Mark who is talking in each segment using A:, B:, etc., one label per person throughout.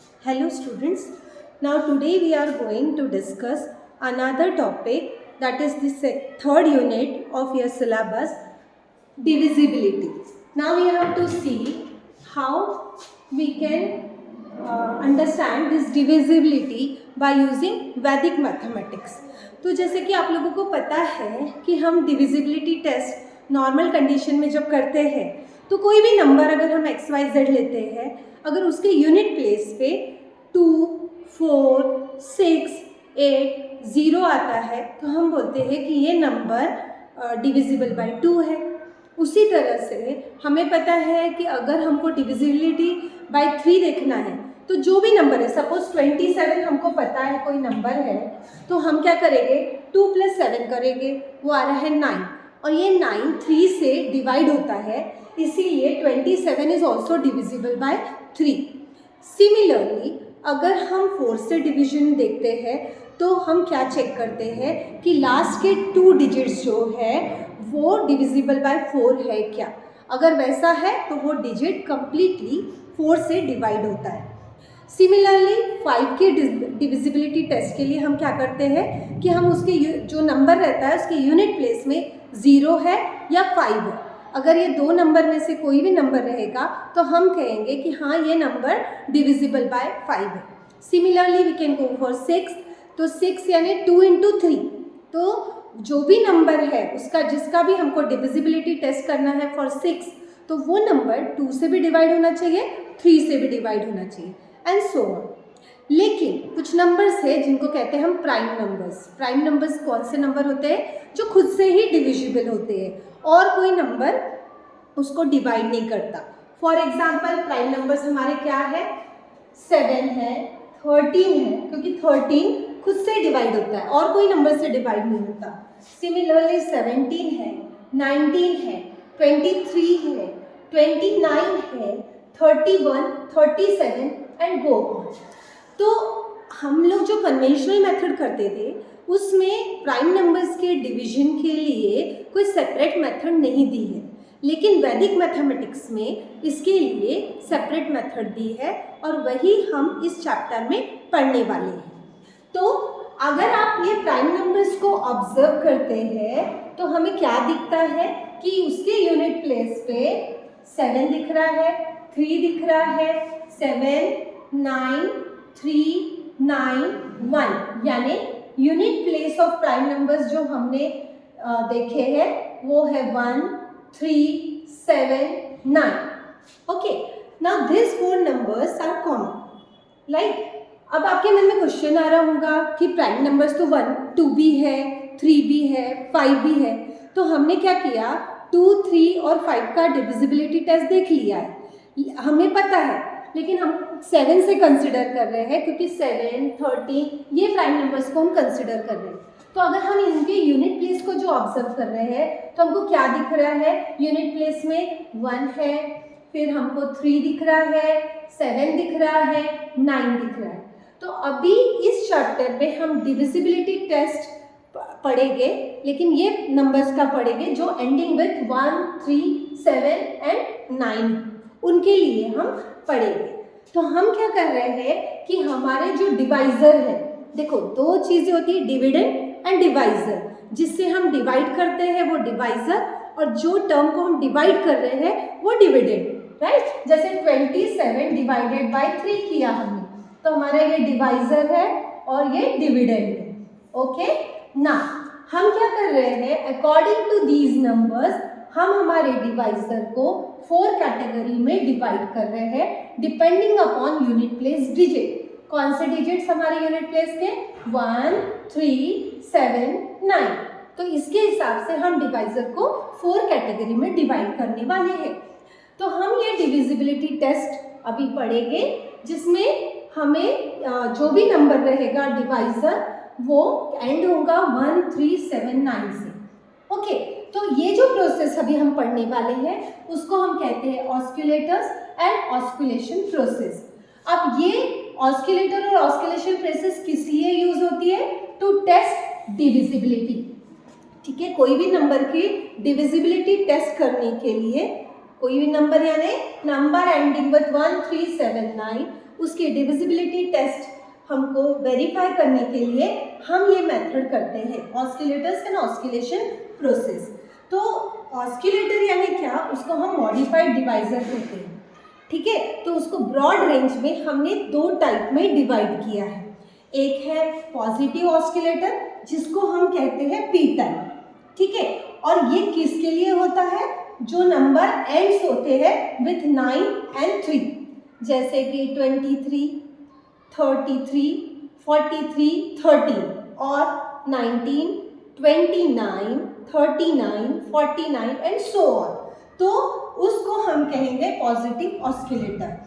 A: Hello students, now today we are going to discuss another topic, that is the third unit of your syllabus, divisibility. Now we have to see how we can understand this divisibility by using Vedic mathematics. तो जैसे कि आप लोगों को पता है कि हम डिविजिबिलिटी टेस्ट नॉर्मल कंडीशन में जब करते हैं तो कोई भी नंबर अगर हम XYZ लेते हैं, अगर उसके यूनिट प्लेस पे 2, 4, 6, 8, 0 आता है तो हम बोलते हैं कि ये नंबर डिविजिबल बाय 2 है। उसी तरह से हमें पता है कि अगर हमको डिविजिबिलिटी बाय 3 देखना है तो जो भी नंबर है, सपोज 27 हमको पता है कोई नंबर है, तो हम क्या करेंगे, 2 + 7 करेंगे, वो आ रहा है 9, और ये 9 3 से डिवाइड होता है, इसीलिए 27 is also divisible by 3। Similarly अगर हम 4 से डिवीजन देखते हैं तो हम क्या चेक करते हैं कि लास्ट के 2 डिजिट्स जो है वो डिविजिबल बाय 4 है क्या। अगर वैसा है तो वो डिजिट कंप्लीटली 4 से डिवाइड होता है। सिमिलरली 5 के डिविजिबिलिटी टेस्ट के लिए हम क्या करते हैं कि हम उसके जो नंबर रहता है उसके यूनिट प्लेस में 0 है या 5 है। अगर ये 2 नंबर में से कोई भी नंबर रहेगा तो हम कहेंगे कि हाँ ये नंबर डिविजिबल बाय 5 है। Similarly we can go for 6, तो 6 यानी 2 × 3, तो जो भी नंबर है उसका जिसका भी हमको डिविजिबिलिटी टेस्ट करना है फॉर 6, तो वो नंबर 2 से भी डिवाइड होना चाहिए, 3 से भी डिवाइड होना चाहिए, एंड सो ऑन। लेकिन कुछ नंबर्स है जिनको कहते हैं हम प्राइम नंबर्स। प्राइम नंबर्स कौन से नंबर होते हैं, जो खुद से ही डिविजिबल होते हैं और कोई नंबर उसको डिवाइड नहीं करता। फॉर एग्जाम्पल प्राइम नंबर्स हमारे क्या है, 7 है, 13 है, क्योंकि 13 खुद से डिवाइड होता है और कोई नंबर से डिवाइड नहीं होता। सिमिलरली 17 है, 19 है, 23 है, 29 है, 31, 37 एंड गो ऑन। तो हम लोग जो कन्वेंशनल मेथड करते थे उसमें प्राइम नंबर्स के डिवीजन के लिए कोई सेपरेट मेथड नहीं दी है, लेकिन वैदिक मैथमेटिक्स में इसके लिए सेपरेट मेथड दी है और वही हम इस चैप्टर में पढ़ने वाले हैं। तो अगर आप ये प्राइम नंबर्स को ऑब्जर्व करते हैं तो हमें क्या दिखता है कि उसके यूनिट प्लेस पे 7 दिख रहा है, 3 दिख रहा है, 7, 9, 3, 9, 1, यानी unit place of prime numbers जो हमने देखे हैं वो है 1, 3, 7, 9। Okay, now this 4 numbers are common. Like अब आपके मन में क्वेश्चन आ रहा होगा कि प्राइम नंबर्स तो 1, 2 भी है, 3 भी है, 5 भी है, तो हमने क्या किया, 2, 3 और 5 का डिविजिबिलिटी टेस्ट देख लिया है, हमें पता है, लेकिन हम 7 से कंसिडर कर रहे हैं क्योंकि 7, 13 ये प्राइम नंबर्स को हम कंसिडर कर रहे हैं। तो अगर हम इनके यूनिट प्लेस को जो ऑब्जर्व कर रहे हैं तो हमको क्या दिख रहा है, यूनिट प्लेस में 1 है, फिर हमको 3 दिख रहा है, 7 दिख रहा है, 9 दिख रहा है। तो अभी इस चैप्टर में हम डिविजिबिलिटी टेस्ट पढ़ेंगे, लेकिन ये नंबर्स का पढ़ेंगे जो एंडिंग विथ 1, 3, 7 एंड 9, उनके लिए हम पढ़ेंगे। तो हम क्या कर रहे हैं कि हमारे जो डिवाइजर है, देखो 2 चीज़ें होती है, डिविडेंड एंड डिवाइजर। जिससे हम डिवाइड करते हैं वो डिवाइजर, और जो टर्म को हम डिवाइड कर रहे हैं वो डिविडेंड, राइट। जैसे 27 डिवाइडेड बाय 3 किया हमने, तो हमारा ये डिवाइजर है और ये डिविडेंड है। ओके, ना हम क्या कर रहे हैं, अकॉर्डिंग टू दीज नंबर्स हम हमारे डिवाइजर को 4 कैटेगरी में डिवाइड कर रहे हैं depending upon unit place digit. कौन से डिजिट्स हमारे यूनिट प्लेस के, 1, 3, 7, 9। तो इसके हिसाब से हम डिवाइजर को 4 कैटेगरी में डिवाइड करने वाले हैं। तो हम ये डिविजिबिलिटी टेस्ट अभी पढ़ेंगे, जिसमें हमें जो भी नंबर रहेगा डिवाइजर वो एंड होगा 1, 3, 7, 9 से। ओके, तो ये जो प्रोसेस अभी हम पढ़ने वाले हैं उसको हम कहते हैं ऑस्किलेटर्स एंड ऑस्किलेशन प्रोसेस। अब ये ऑस्किलेटर और ऑस्किलेशन प्रोसेस किस लिए यूज होती है, टू टेस्ट डिविजिबिलिटी। ठीक है, कोई भी नंबर की डिविजिबिलिटी टेस्ट करने के लिए कोई भी नंबर यानी नंबर एंडिंग विथ 1, 3, 7, 9 उसकी डिविजिबिलिटी टेस्ट हमको वेरीफाई करने के लिए हम ये मेथड करते हैं, ऑस्किलेटर्स एंड ऑस्किलेशन प्रोसेस। तो ऑस्किलेटर यानी क्या, उसको हम मॉडिफाइड डिवाइजर कहते हैं, ठीक है। तो उसको ब्रॉड रेंज में हमने दो टाइप में डिवाइड किया है। एक है पॉजिटिव ऑस्किलेटर जिसको हम कहते हैं पी टाइप, ठीक है। और ये किसके लिए होता है, जो नंबर एंड्स होते हैं विथ 9 and 3, जैसे कि 23, 33, 43, 13 और 19, 29, 39, 49 एंड सो ऑन। तो उसको हम कहेंगे पॉजिटिव ऑस्किलेटर।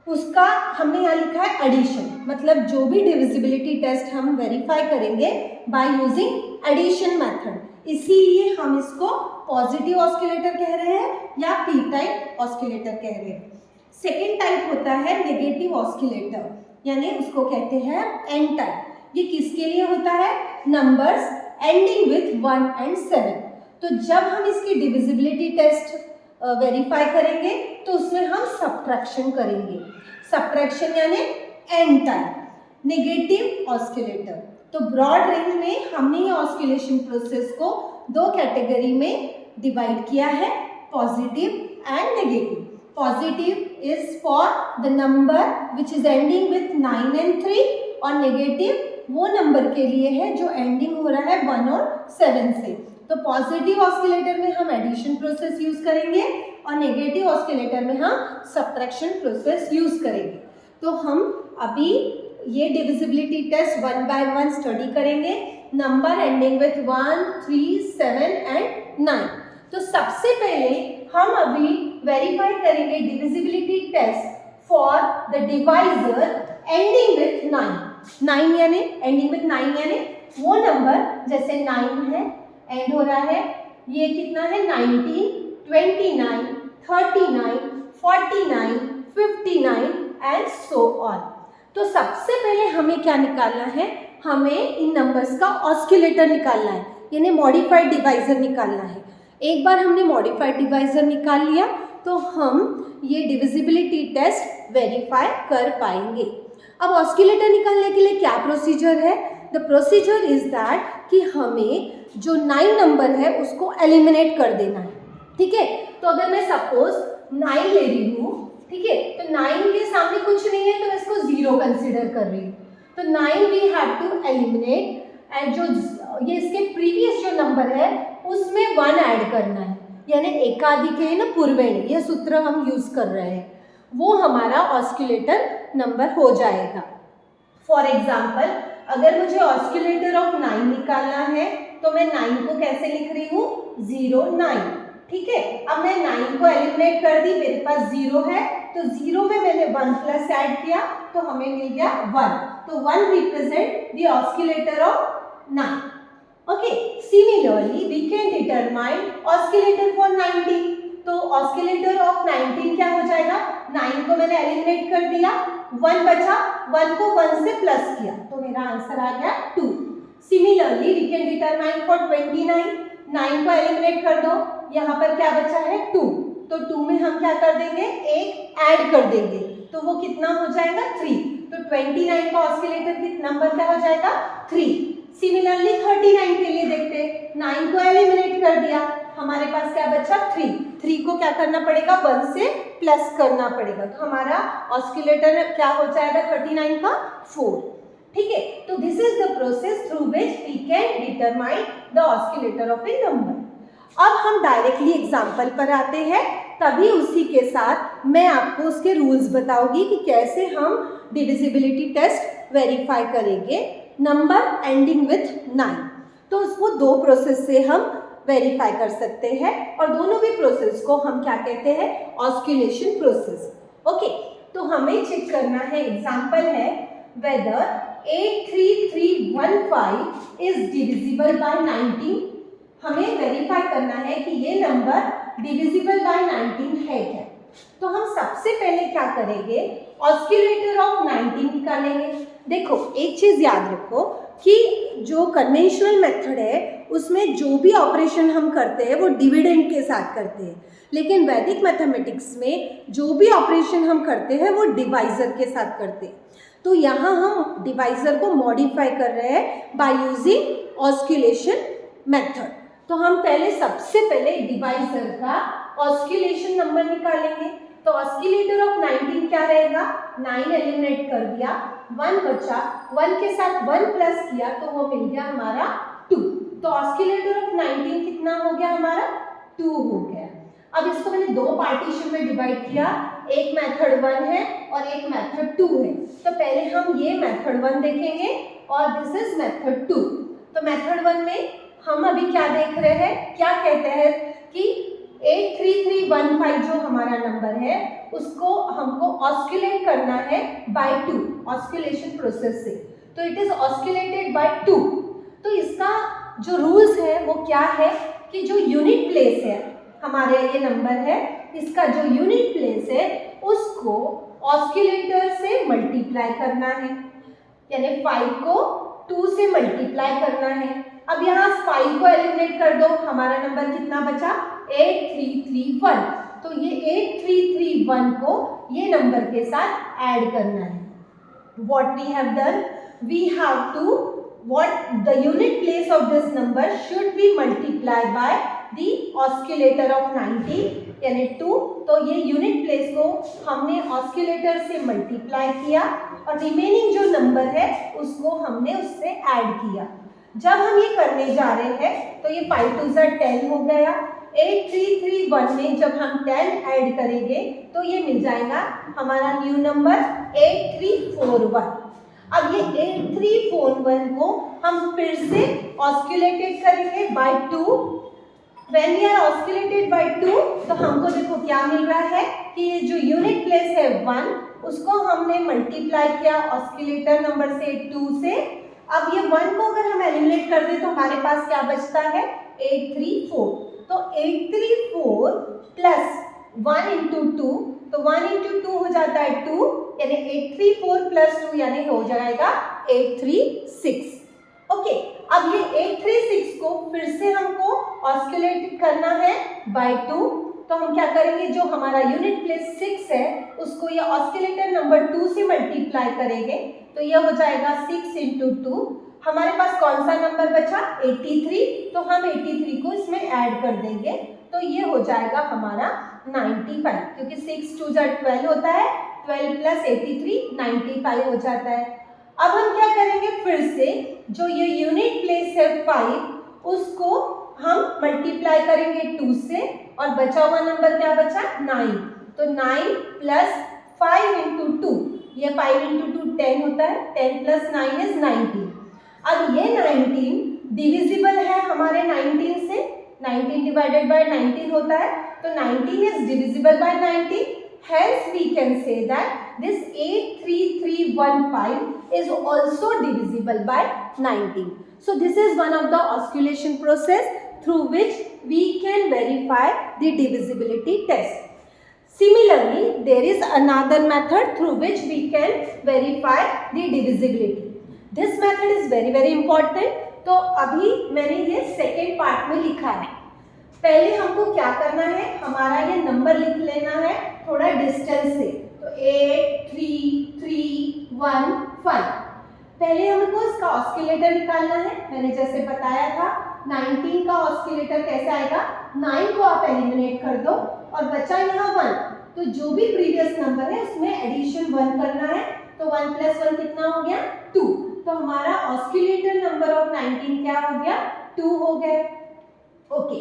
A: उसका हमने यहाँ लिखा है एडिशन, मतलब जो भी डिविजिबिलिटी टेस्ट हम वेरीफाई करेंगे बाय यूजिंग एडिशन मेथड, इसीलिए हम इसको पॉजिटिव ऑस्किलेटर कह रहे हैं या पी टाइप ऑस्किलेटर कह रहे हैं। सेकेंड टाइप होता है नेगेटिव ऑस्किलेटर, यानी उसको कहते हैं एन टाइप। ये किसके लिए होता है, नंबर्स एंडिंग विथ 1 and 7। तो जब हम इसकी डिविजिबिलिटी टेस्ट वेरीफाई करेंगे तो उसमें हम सब्ट्रैक्शन करेंगे, सब्ट्रैक्शन यानी एन टाइप नेगेटिव ऑस्किलेटर। तो ब्रॉड रेंज में हमने ये ऑस्किलेशन प्रोसेस को दो कैटेगरी में डिवाइड किया है, positive and negative. Positive is for the number which is ending with 9 and 3 और नेगेटिव वो नंबर के लिए है जो एंडिंग हो रहा है 1 और 7 से। तो पॉजिटिव ऑस्किलेटर में हम एडिशन प्रोसेस यूज करेंगे और नेगेटिव ऑस्किलेटर में हम सब्ट्रैक्शन प्रोसेस यूज करेंगे। तो हम अभी ये डिविजिबिलिटी टेस्ट 1 by 1 स्टडी करेंगे, नंबर एंडिंग विथ 1, 3, 7 and 9। तो सबसे पहले हम अभी वेरीफाई करेंगे divisibility test for the divisor ending with 9 यानी एंडिंग विथ 9 यानी वो नंबर जैसे 9 है, एंड हो रहा है, ये कितना है 19, 29, 39, 49, 59 एंड सो ऑन। तो सबसे पहले हमें क्या निकालना है, हमें इन नंबर्स का ऑस्किलेटर निकालना है, यानी मॉडिफाइड डिवाइजर निकालना है। एक बार हमने मॉडिफाइड डिवाइजर निकाल लिया तो हम ये डिविजिबिलिटी टेस्ट वेरीफाई कर पाएंगे। अब ऑस्किलेटर निकालने के लिए क्या प्रोसीजर है, द प्रोसीजर इज दैट कि हमें जो 9 नंबर है उसको एलिमिनेट कर देना है, ठीक है। तो अगर मैं सपोज 9 ले रही हूँ, ठीक है, तो 9 के सामने कुछ नहीं है तो मैं इसको 0 कंसिडर कर रही हूँ। तो 9 we have to eliminate and जो ये इसके प्रीवियस जो नंबर है उसमें 1 ऐड करना है, यानी एकाधिके न पूर्वेण, यह सूत्र हम यूज कर रहे हैं, वो हमारा ऑस्किलेटर नंबर हो जाएगा। फॉर एग्जाम्पल अगर मुझे ऑस्किलेटर ऑफ 9 निकालना है तो मैं 9 को कैसे लिख रही हूँ, 0, 9, ठीक है। अब मैं 9 को एलिमिनेट कर दी, मेरे पास 0 है, तो 0 में मैंने 1 प्लस ऐड किया तो हमें मिल गया 1। तो 1 represent the oscillator of 9। Okay, similarly we can determine oscillator for 19। तो ऑस्किलेटर ऑफ 19 क्या हो जाएगा, 9 को मैंने एलिमिनेट कर दिया, 1 बचा, 1 को 1 से प्लस किया तो मेरा आंसर आ गया 2। Similarly we can determine for 29, 9 को एलिमिनेट कर दो, यहाँ पर क्या बचा है 2, तो 2 में हम क्या कर देंगे, 1 ऐड कर देंगे तो वो कितना हो जाएगा 3। तो 29 का ऑस्किलेटर कितना नंबर क्या हो जाएगा 3। सिमिलरली 39 के लिए देखते हैं, 9 को एलिमिनेट कर दिया, हमारे पास क्या बचा 3 को क्या करना पड़ेगा 1 से प्लस करना पड़ेगा, तो हमारा ऑस्किलेटर क्या हो जाएगा 39 का 4, ठीक है। तो this is the process through which we can determine the oscillator of a number. अब हम डायरेक्टली एग्जाम्पल पर आते हैं, तभी उसी के साथ मैं आपको उसके रूल्स बताऊंगी कि कैसे हम डिविजिबिलिटी टेस्ट वेरीफाई करेंगे नंबर एंडिंग विथ 9। तो उसको दो प्रोसेस से हम वेरीफाई कर सकते हैं और दोनों भी प्रोसेस को हम क्या कहते हैं, ऑस्किलेशन प्रोसेस। ओके, तो हमें चेक करना है, एग्जाम्पल है वेदर 83315 इज डिविजिबल बाय 19। हमें वेरीफाई करना है कि ये नंबर डिविजिबल बाय 19 है क्या। तो हम सबसे पहले क्या करेंगे, ऑस्किलेटर ऑफ 19 निकालेंगे। देखो एक चीज याद रखो कि जो कन्वेंशनल मेथड है उसमें जो भी ऑपरेशन हम करते हैं वो डिविडेंड के साथ करते हैं, लेकिन वैदिक मैथमेटिक्स में जो भी ऑपरेशन हम करते हैं वो डिवाइज़र के साथ करते हैं। तो यहाँ हम डिवाइज़र को मॉडिफाई कर रहे हैं बाय यूजिंग ऑस्किलेशन मेथड। तो हम सबसे पहले डिवाइज़र का ऑस्किलेशन नंबर निकालेंगे। तो ऑस्किलेटर ऑफ 19 क्या रहेगा, 9 एलिमिनेट कर दिया, 1 बचा, 1 के साथ 1 प्लस किया तो वो मिल गया हमारा 2। तो ऑस्किलेटर ऑफ 19 कितना हो गया हमारा, 2 हो गया। अब इसको मैंने दो पार्टीशन में डिवाइड किया, एक मेथड 1 है और एक मेथड 2 है। तो पहले हम ये मेथड 1 देखेंगे और दिस इज मेथड 2। तो मेथड 1 में हम अभी क्या देख रहे हैं, क्या कहते हैं कि 83315 जो हमारा नंबर है उसको हमको ऑस्किलेट करना है बाय 2 ऑस्किलेशन प्रोसेस से। तो इट इज ऑस्किलेटेड बाय 2। तो इसका जो रूल्स है वो क्या है कि जो यूनिट प्लेस है हमारे ये नंबर है, इसका जो यूनिट प्लेस है उसको ऑस्किलेटर से मल्टीप्लाई करना है, यानी 5 को 2 से मल्टीप्लाई करना है। अब यहाँ 5 को एलिमिनेट कर दो, हमारा नंबर कितना बचा, 8331। तो ये 8331 को ये नंबर के साथ ऐड करना है। What we have done, we have to what the unit place of this number should be multiplied by the oscillator of 90 यानी 2। तो ये यूनिट प्लेस को हमने ऑस्किलेटर से मल्टीप्लाई किया और रिमेनिंग जो नंबर है उसको हमने उससे ऐड किया। जब हम ये करने जा रहे हैं तो ये 5 2 10 हो गया। 8331 में जब हम 10 ऐड करेंगे तो ये मिल जाएगा हमारा न्यू नंबर 8341। अब ये 8341 को हम फिर से ऑस्किलेटेड करेंगे by 2। When we are oscillated by 2 तो हमको देखो क्या मिल रहा है कि ये जो यूनिट प्लेस है 1 उसको हमने मल्टीप्लाई किया ऑस्किलेटर नंबर से 2 से। अब ये 1 को अगर हम एलिमिनेट कर दें तो हमारे पास क्या बचता है, 834। तो 834 प्लस 1 इंटू 2, तो 1 इंटू 2 हो जाता है 2, यानी 834 प्लस 2 यानी हो जाएगा 836। ओके, अब ये 836 को फिर से हमको ऑस्किलेट करना है बाय 2। तो हम क्या करेंगे, जो हमारा यूनिट प्लेस 6 है उसको ये ऑस्किलेटर नंबर 2 से मल्टीप्लाई करेंगे तो ये हो जाएगा 6 इंटू 2। हमारे पास कौन सा नंबर बचा, 83। तो हम 83 को इसमें ऐड कर देंगे तो ये हो जाएगा हमारा 95, क्योंकि 6 2 12 होता है, 12 प्लस 83 95 हो जाता है। अब हम क्या करेंगे, फिर से जो ये यूनिट प्लेस है 5 उसको हम मल्टीप्लाई करेंगे 2 से और बचा हुआ नंबर क्या बचा, 9। तो 9 प्लस 5 इंटू 2, ये 5 इंटू 2 10 होता है, 10 प्लस 9 इज 19। अब ये 19 डिविजिबल है हमारे 19 से, 19 डिवाइडेड बाय 19 होता है, तो 19 is divisible by 19। Hence we can say that this 83315 is also divisible by 19. So this is one of the osculation process through which we can verify the divisibility test. Similarly, there is another method through which we can verify the divisibility. This method is very important. तो अभी मैंने ये second part में लिखा है। पहले हमको क्या करना है, हमारा ये नंबर लिख लेना है थोड़ा डिस्टेंस से। तो 83315, पहले हमको इसका ऑस्किलेटर निकालना है। मैंने जैसे बताया था 19 का ऑस्किलेटर कैसे आएगा, 9 को आप एलिमिनेट कर दो और बचा यहाँ 1, तो जो भी प्रीवियस नंबर है उसमें एडिशन 1 करना है। तो 1 प्लस 1 कितना हो गया, 2। तो हमारा ऑस्किलेटर नंबर ऑफ 19 क्या हो गया, 2 हो गया। ओके,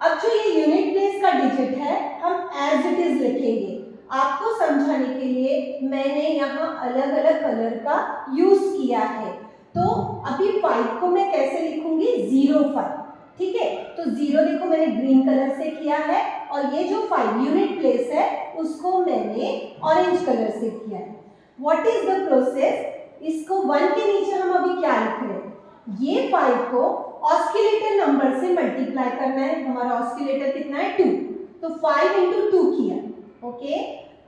A: अब जो ये यूनिट प्लेस का डिजिट है हम एज इट इज लिखेंगे। आपको समझाने के लिए मैंने यहाँ अलग अलग कलर का यूज किया है। तो अभी 5 को मैं कैसे लिखूंगी, 05, ठीक है। तो 0 देखो मैंने ग्रीन कलर से किया है और ये जो 5 यूनिट प्लेस है उसको मैंने ऑरेंज कलर से किया है। व्हाट इज द प्रोसेस, इसको 1 के नीचे हम अभी क्या लिख रहे हैं, ये 5 को ऑस्किलेटर नंबर से मल्टीप्लाई करना है। हमारा ऑस्किलेटर कितना है, 2, तो 5 इंटू 2 किया, ओके,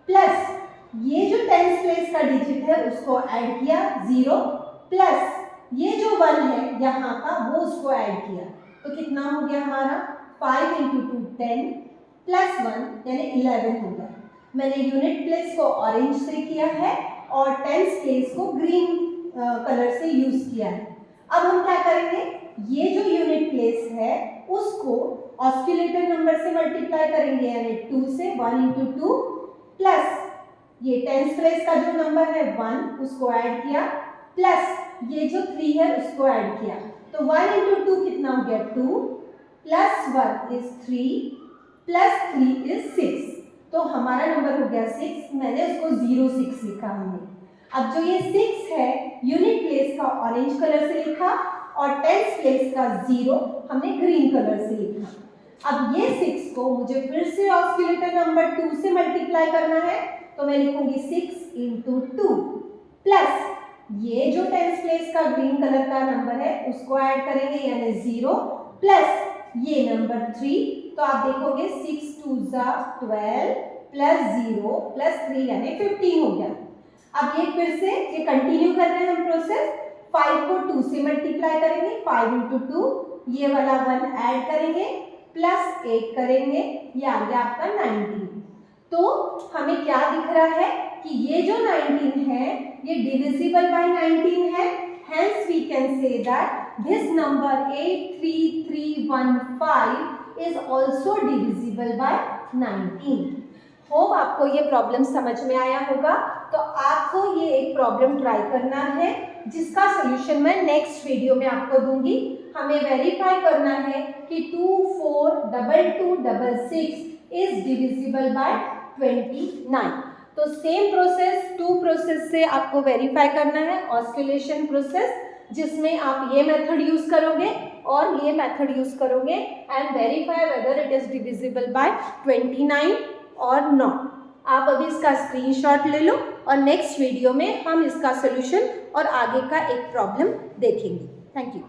A: प्लस ये जो 10th प्लेस का डिजिट है उसको ऐड किया 0, प्लस ये जो 1 है यहाँ का वो उसको ऐड किया तो कितना हो गया हमारा 5 इंटू 2 10 प्लस 1 यानी 11 हो गया। मैंने यूनिट प्लेस को ऑरेंज से किया है और टेंस प्लेस को ग्रीन कलर से यूज किया है। अब हम क्या करेंगे, ये जो यूनिट प्लेस है उसको ऑस्किलेटर नंबर से मल्टीप्लाई करेंगे यानी 2 से 1 इंटू 2 प्लस ये टेंस प्लेस का जो नंबर है 1 उसको ऐड किया प्लस ये जो 3 है उसको ऐड किया तो 1 इंटू 2 कितना हो गया 2 प्लस 1 इज 3 प्लस 3 इज 6 तो हमारा नंबर हो गया 6। मैंने उसको 06 लिखा हमने। अब जो ये 6 है यूनिट प्लेस का ऑरेंज कलर से लिखा और टेंस प्लेस का 0 हमने ग्रीन कलर से लिखा। अब ये 6 को मुझे फिर से ऑस्किलेटर नंबर 2 से मल्टीप्लाई करना है तो मैं लिखूंगी 6 इंटू 2 प्लस ये जो टेंस प्लेस का ग्रीन कलर का नंबर है उसको ऐड करेंगे यानी 0 प्लस ये नंबर 3 तो आप देखोगे 6 2 12 प्लस 0 प्लस 3 यानी 15 हो गया। अब ये फिर से ये कंटिन्यू कर रहे हैं हम प्रोसेस। 5 को 2 से मल्टीप्लाई करेंगे 5 इंटू 2 ये वाला 1 ऐड करेंगे प्लस 8 करेंगे ये आ गया आपका 19। तो हमें क्या दिख रहा है कि ये जो 19 है ये डिविजिबल बाय 19 है। Hence we can say that this number 83315 is also divisible by 19. Hope आपको ये प्रॉब्लम समझ में आया होगा। तो आपको ये एक प्रॉब्लम ट्राई करना है जिसका सोल्यूशन मैं नेक्स्ट वीडियो में आपको दूंगी। हमें वेरीफाई करना है कि 242266 इज डिविजिबल बाय 29। तो सेम प्रोसेस 2 प्रोसेस से आपको वेरीफाई करना है ऑस्किलेशन प्रोसेस जिसमें आप ये मेथड यूज करोगे और ये मेथड यूज करोगे and verify whether it is divisible by 29 और नॉट। आप अभी इसका स्क्रीनशॉट ले लो और नेक्स्ट वीडियो में हम इसका सोल्यूशन और आगे का एक प्रॉब्लम देखेंगे। Thank you.